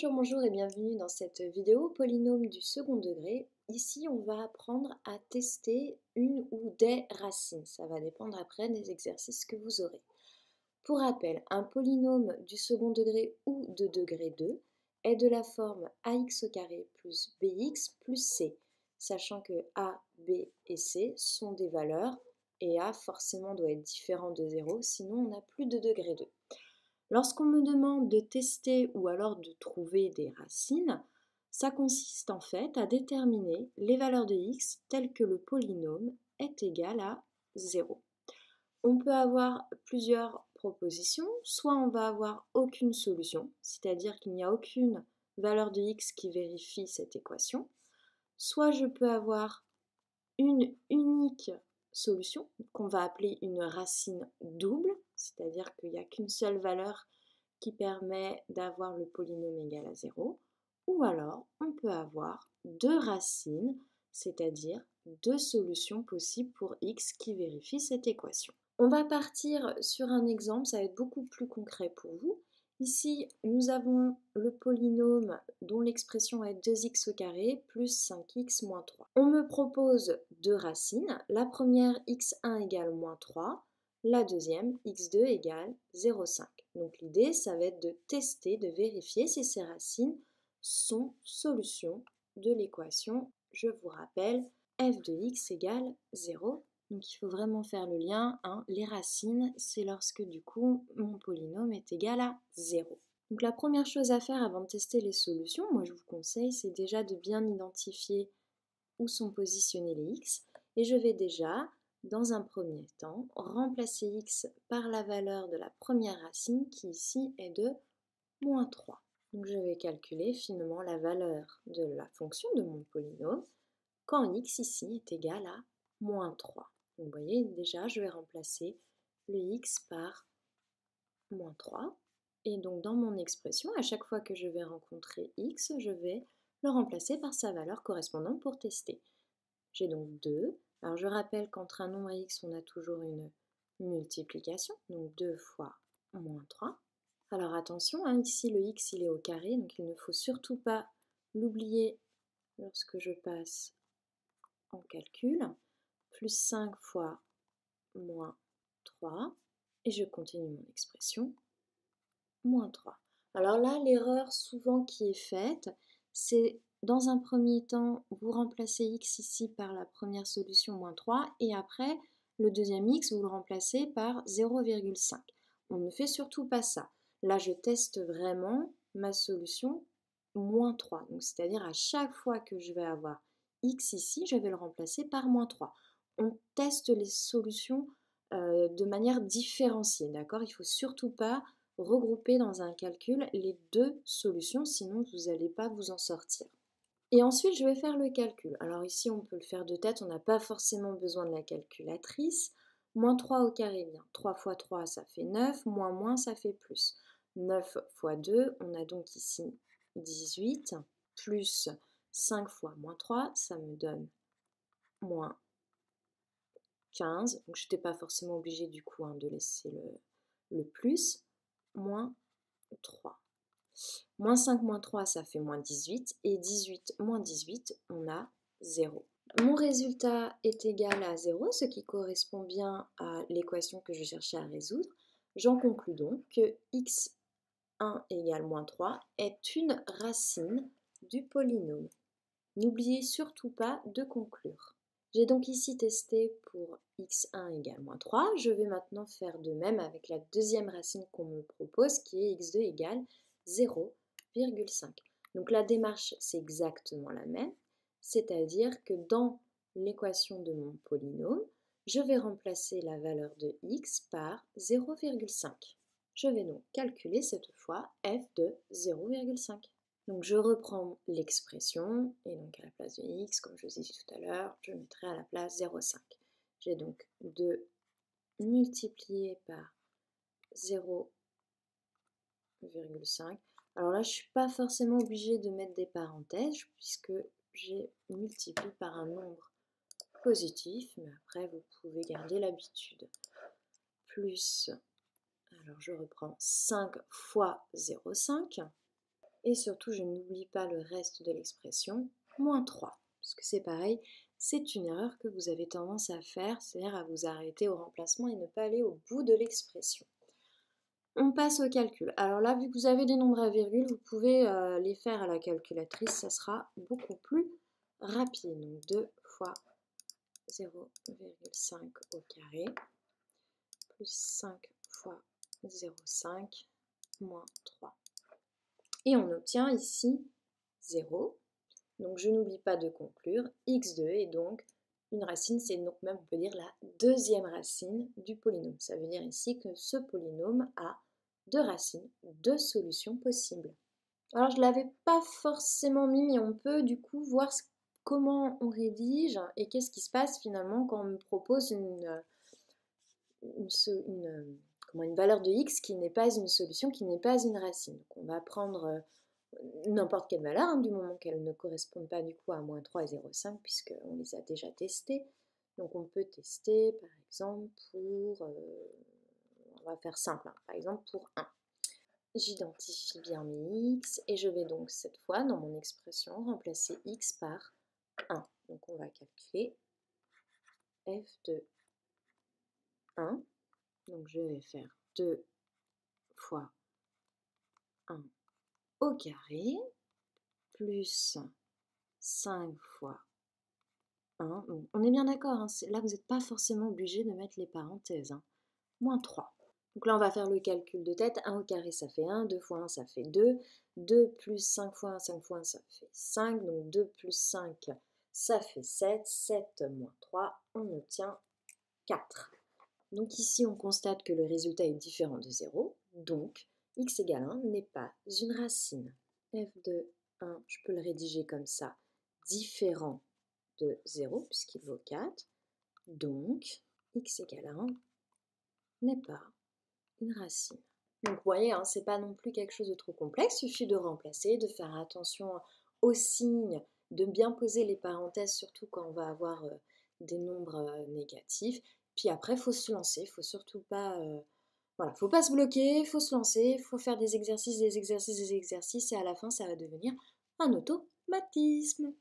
Bonjour et bienvenue dans cette vidéo polynôme du second degré. Ici, on va apprendre à tester une ou des racines. Ça va dépendre après des exercices que vous aurez. Pour rappel, un polynôme du second degré ou de degré 2 est de la forme ax au carré plus bx plus c, sachant que a, b et c sont des valeurs et a forcément doit être différent de 0, sinon on n'a plus de degré 2. Lorsqu'on me demande de tester ou alors de trouver des racines, ça consiste en fait à déterminer les valeurs de x telles que le polynôme est égal à 0. On peut avoir plusieurs propositions, soit on va avoir aucune solution, c'est-à-dire qu'il n'y a aucune valeur de x qui vérifie cette équation, soit je peux avoir une unique solution qu'on va appeler une racine double, c'est-à-dire qu'il n'y a qu'une seule valeur qui permet d'avoir le polynôme égal à 0, ou alors on peut avoir deux racines, c'est-à-dire deux solutions possibles pour x qui vérifient cette équation. On va partir sur un exemple, ça va être beaucoup plus concret pour vous. Ici, nous avons le polynôme dont l'expression est 2x au carré plus 5x moins 3. On me propose deux racines. La première, x1 égale moins 3. La deuxième, x2 égale 0,5. Donc l'idée, ça va être de tester, de vérifier si ces racines sont solutions de l'équation. Je vous rappelle, f de x égale 0. Donc il faut vraiment faire le lien, hein. Les racines, c'est lorsque du coup mon polynôme est égal à 0. Donc la première chose à faire avant de tester les solutions, moi je vous conseille, c'est déjà de bien identifier où sont positionnés les x. Et je vais déjà, dans un premier temps, remplacer x par la valeur de la première racine qui ici est de moins 3. Donc je vais calculer finalement la valeur de la fonction de mon polynôme quand x ici est égal à moins 3. Donc vous voyez, déjà, je vais remplacer le x par moins 3. Et donc, dans mon expression, à chaque fois que je vais rencontrer x, je vais le remplacer par sa valeur correspondante pour tester. J'ai donc 2. Alors, je rappelle qu'entre un nombre et x, on a toujours une multiplication. Donc, 2 fois moins 3. Alors, attention, hein, ici, le x, il est au carré. Donc, il ne faut surtout pas l'oublier lorsque je passe en calcul. Plus 5 fois moins 3, et je continue mon expression, moins 3. Alors là, l'erreur souvent qui est faite, c'est dans un premier temps, vous remplacez x ici par la première solution, moins 3, et après, le deuxième x, vous le remplacez par 0,5. On ne fait surtout pas ça. Là, je teste vraiment ma solution moins 3. Donc, c'est-à-dire à chaque fois que je vais avoir x ici, je vais le remplacer par moins 3. On teste les solutions de manière différenciée, d'accord? Il ne faut surtout pas regrouper dans un calcul les deux solutions, sinon vous n'allez pas vous en sortir. Et ensuite, je vais faire le calcul. Alors ici, on peut le faire de tête, on n'a pas forcément besoin de la calculatrice. Moins 3 au carré, bien. 3 fois 3, ça fait 9, moins, ça fait plus. 9 fois 2, on a donc ici 18, plus 5 fois moins 3, ça me donne moins 15. Donc je n'étais pas forcément obligée du coup de laisser le plus. Moins 3. Moins 5 moins 3, ça fait moins 18. Et 18 moins 18, on a 0. Mon résultat est égal à 0, ce qui correspond bien à l'équation que je cherchais à résoudre. J'en conclus donc que x1 égale moins 3 est une racine du polynôme. N'oubliez surtout pas de conclure. J'ai donc ici testé pour x1 égale moins 3. Je vais maintenant faire de même avec la deuxième racine qu'on me propose qui est x2 égale 0,5. Donc la démarche, c'est exactement la même, c'est-à-dire que dans l'équation de mon polynôme, je vais remplacer la valeur de x par 0,5. Je vais donc calculer cette fois f de 0,5. Donc je reprends l'expression et donc à la place de x, comme je vous ai dit tout à l'heure, je mettrai à la place 0,5. J'ai donc 2 multiplié par 0,5. Alors là, je ne suis pas forcément obligée de mettre des parenthèses puisque j'ai multiplié par un nombre positif, mais après vous pouvez garder l'habitude. Plus Alors je reprends 5 fois 0,5. Et surtout, je n'oublie pas le reste de l'expression, moins 3. Parce que c'est pareil, c'est une erreur que vous avez tendance à faire, c'est-à-dire à vous arrêter au remplacement et ne pas aller au bout de l'expression. On passe au calcul. Alors là, vu que vous avez des nombres à virgule, vous pouvez les faire à la calculatrice, ça sera beaucoup plus rapide. Donc 2 fois 0,5 au carré, plus 5 fois 0,5, moins 3. Et on obtient ici 0. Donc je n'oublie pas de conclure, x2 est donc une racine, c'est donc même on peut dire la deuxième racine du polynôme. Ça veut dire ici que ce polynôme a deux racines, deux solutions possibles. Alors je ne l'avais pas forcément mis, mais on peut du coup voir comment on rédige et qu'est-ce qui se passe finalement quand on me propose une valeur de x qui n'est pas une solution, qui n'est pas une racine. Donc on va prendre n'importe quelle valeur, hein, du moment qu'elle ne correspond pas du coup à moins 3 et 0,5, puisqu'on les a déjà testés. Donc on peut tester par exemple pour, on va faire simple, hein, par exemple pour 1. J'identifie bien mes x et je vais donc cette fois dans mon expression remplacer x par 1. Donc on va calculer f de 1. Donc je vais faire 2 fois 1 au carré plus 5 fois 1. Donc, on est bien d'accord, hein, là vous n'êtes pas forcément obligé de mettre les parenthèses. Hein. Moins 3. Donc là on va faire le calcul de tête. 1 au carré ça fait 1, 2 fois 1 ça fait 2. 2 plus 5 fois 1, 5 fois 1 ça fait 5. Donc 2 plus 5 ça fait 7. 7 moins 3, on obtient 4. Donc ici on constate que le résultat est différent de 0. Donc x égale 1 n'est pas une racine. f de 1, je peux le rédiger comme ça, différent de 0 puisqu'il vaut 4. Donc x égale 1 n'est pas une racine. Donc vous voyez, hein, c'est pas non plus quelque chose de trop complexe, il suffit de remplacer, de faire attention aux signes, de bien poser les parenthèses, surtout quand on va avoir des nombres négatifs. Puis après, il faut se lancer, il faut surtout pas... voilà, faut pas se bloquer, il faut se lancer, il faut faire des exercices, des exercices, des exercices, et à la fin, ça va devenir un automatisme.